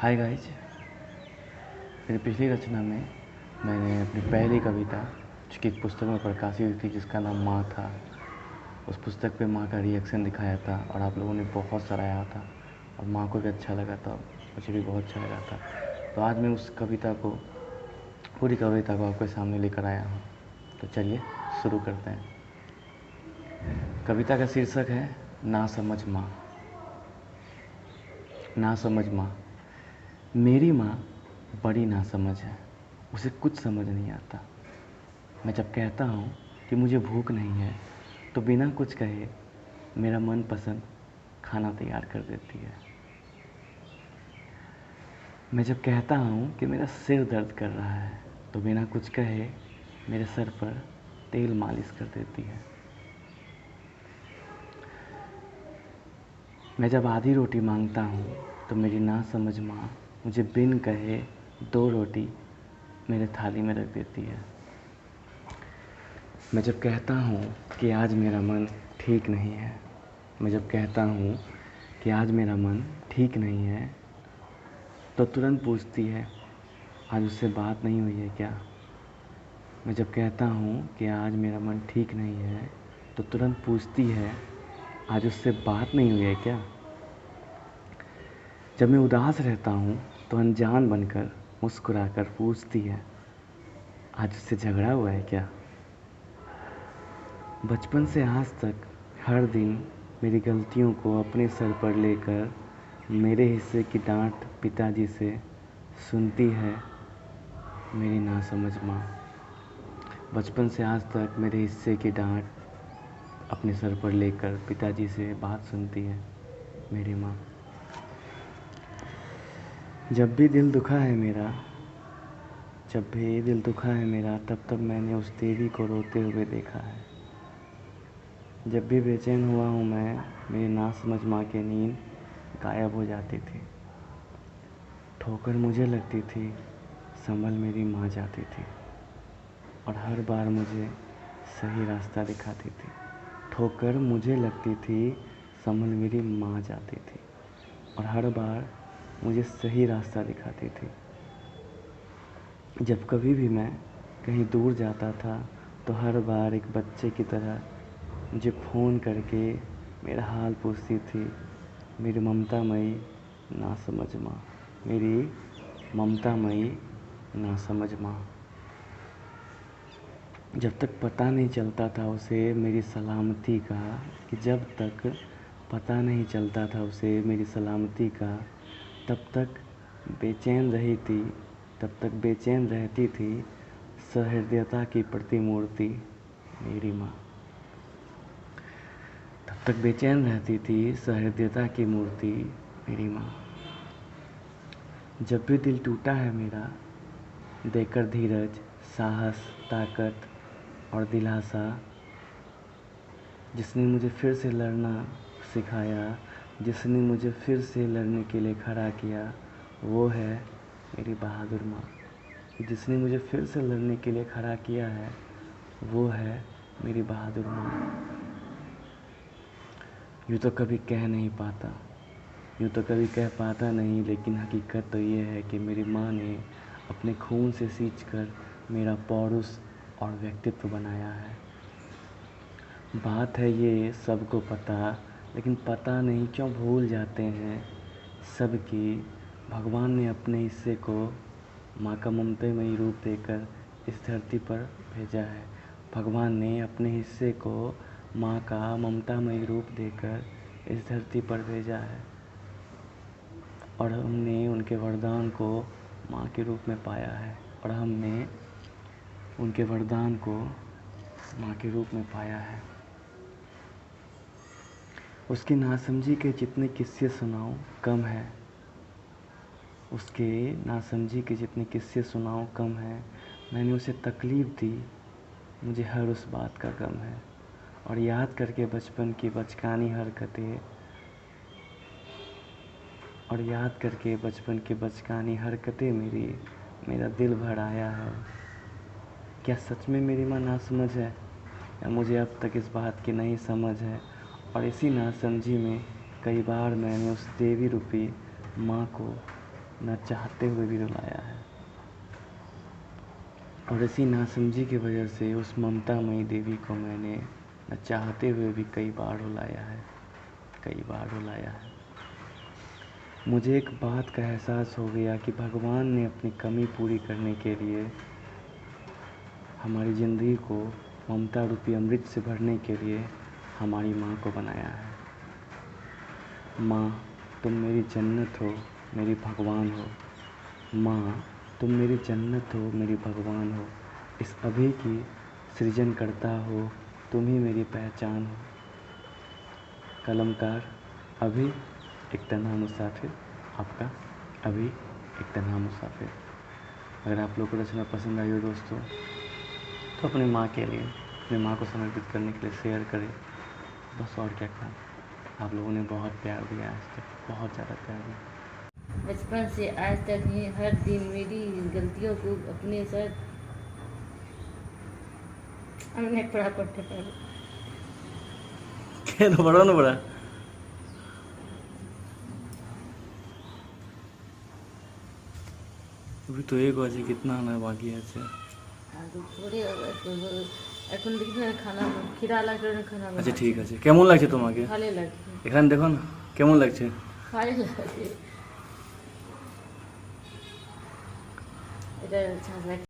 Hi guys. मेरी पिछली रचना में मैंने अपनी पहली कविता जो कि एक पुस्तक में प्रकाशित थी जिसका नाम माँ था, उस पुस्तक पे माँ का रिएक्शन दिखाया था और आप लोगों ने बहुत सराहा था और माँ को भी अच्छा लगा था, मुझे भी बहुत अच्छा लगा था। तो आज मैं उस कविता को, पूरी कविता को आपके सामने लेकर आया हूँ। तो चलिए शुरू करते हैं। कविता का शीर्षक है ना समझ माँ। ना समझ माँ। मेरी माँ बड़ी नासमझ है, उसे कुछ समझ नहीं आता। मैं जब कहता हूँ कि मुझे भूख नहीं है तो बिना कुछ कहे मेरा मनपसंद खाना तैयार कर देती है। मैं जब कहता हूँ कि मेरा सिर दर्द कर रहा है तो बिना कुछ कहे मेरे सर पर तेल मालिश कर देती है। मैं जब आधी रोटी मांगता हूँ तो मेरी नासमझ माँ मुझे बिन कहे 2 रोटी मेरे थाली में रख देती है। मैं जब कहता हूँ कि आज मेरा मन ठीक नहीं है, मैं जब कहता हूँ कि आज मेरा मन ठीक नहीं है तो तुरंत पूछती है आज उससे बात नहीं हुई है क्या। मैं जब कहता हूँ कि आज मेरा मन ठीक नहीं है तो तुरंत पूछती है आज उससे बात नहीं हुई है क्या। जब मैं उदास रहता हूँ तो अनजान बनकर मुस्कुराकर पूछती है आज उससे झगड़ा हुआ है क्या। बचपन से आज तक हर दिन मेरी गलतियों को अपने सर पर लेकर मेरे हिस्से की डांट पिताजी से सुनती है मेरी नासमझ माँ। बचपन से आज तक मेरे हिस्से की डांट अपने सर पर लेकर पिताजी से बात सुनती है मेरी माँ। जब भी दिल दुखा है मेरा, जब भी दिल दुखा है मेरा तब तब मैंने उस देवी को रोते हुए देखा है। जब भी बेचैन हुआ हूँ मैं, मेरी नासमझ माँ की नींद गायब हो जाती थी। ठोकर मुझे लगती थी, संभल मेरी माँ जाती थी और हर बार मुझे सही रास्ता दिखाती थी। ठोकर मुझे लगती थी, संभल मेरी माँ जाती थी और हर बार मुझे सही रास्ता दिखाती थी। जब कभी भी मैं कहीं दूर जाता था तो हर बार एक बच्चे की तरह मुझे फ़ोन करके मेरा हाल पूछती थी मेरी ममतामयी नासमझ माँ, मेरी ममतामयी नासमझ माँ। जब तक पता नहीं चलता था उसे मेरी सलामती का, कि जब तक पता नहीं चलता था उसे मेरी सलामती का तब तक बेचैन रही थी, तब तक बेचैन रहती थी सहृदयता की प्रतिमूर्ति मेरी माँ। तब तक बेचैन रहती थी सहृदयता की मूर्ति मेरी माँ। जब भी दिल टूटा है मेरा, देकर धीरज, साहस, ताकत और दिलासा, जिसने मुझे फिर से लड़ना सिखाया, जिसने मुझे फिर से लड़ने के लिए खड़ा किया, वो है मेरी बहादुर माँ। जिसने मुझे फिर से लड़ने के लिए खड़ा किया है वो है मेरी बहादुर माँ। यूँ तो कभी कह नहीं पाता, यूँ तो कभी कह पाता नहीं, लेकिन हकीकत तो ये है कि मेरी माँ ने अपने खून से सींचकर मेरा पौरुष और व्यक्तित्व बनाया है। बात है ये सबको पता, लेकिन पता नहीं क्यों भूल जाते हैं सबकी भगवान ने अपने हिस्से को माँ का ममतामयी रूप देकर इस धरती पर भेजा है। भगवान ने अपने हिस्से को माँ का ममतामयी रूप देकर इस धरती पर भेजा है और हमने उनके वरदान को माँ के रूप में पाया है और हमने उनके वरदान को माँ के रूप में पाया है। उसकी नासमझी के जितने किस्से सुनाऊं कम है, उसके नासमझी के जितने किस्से सुनाऊं कम है। मैंने उसे तकलीफ़ दी, मुझे हर उस बात का गम है और याद करके बचपन की बचकानी हरकतें, और याद करके बचपन की बचकानी हरकतें मेरा दिल भर आया है। क्या सच में मेरी माँ नासमझ है या मुझे अब तक इस बात की नहीं समझ है। और इसी नासमझी में कई बार मैंने उस देवी रूपी माँ को न चाहते हुए भी रुलाया है। और इसी नासमझी की वजह से उस ममतामयी देवी को मैंने न चाहते हुए भी कई बार रुलाया है, कई बार रुलाया है। मुझे एक बात का एहसास हो गया कि भगवान ने अपनी कमी पूरी करने के लिए हमारी ज़िंदगी को ममता रूपी अमृत से भरने के लिए हमारी माँ को बनाया है। माँ, तुम मेरी जन्नत हो, मेरी भगवान हो। माँ, तुम मेरी जन्नत हो, मेरी भगवान हो। इस अभी की सृजन करता हो, तुम ही मेरी पहचान हो। कलमकार अभी, एक तन्हा मुसाफिर। आपका अभी, एक तन्हा मुसाफिर। अगर आप लोगों को रचना पसंद आई हो दोस्तों, तो अपनी माँ के लिए, अपनी माँ को समर्पित करने के लिए शेयर करें। बस और क्या कहूँ। आप लोगों ने बहुत प्यार दिया आज तक, बहुत ज़्यादा प्यार दिया। बचपन से आज तक ही हर दिन मेरी गलतियों को अपने साथ हमने पढ़ा पढ़ते पढ़े। क्या तो बड़ा ना बड़ा। अभी तो 1 बजे, कितना आना बाकी है ऐसे। थोड़े এখন দেখি না খানা খিদা লাগলে খানা আচ্ছা ঠিক আছে, কেমন লাগছে তোমাকে? ভালো লাগছে। এখানে দেখো না কেমন লাগছে। ভালো লাগছে। এটা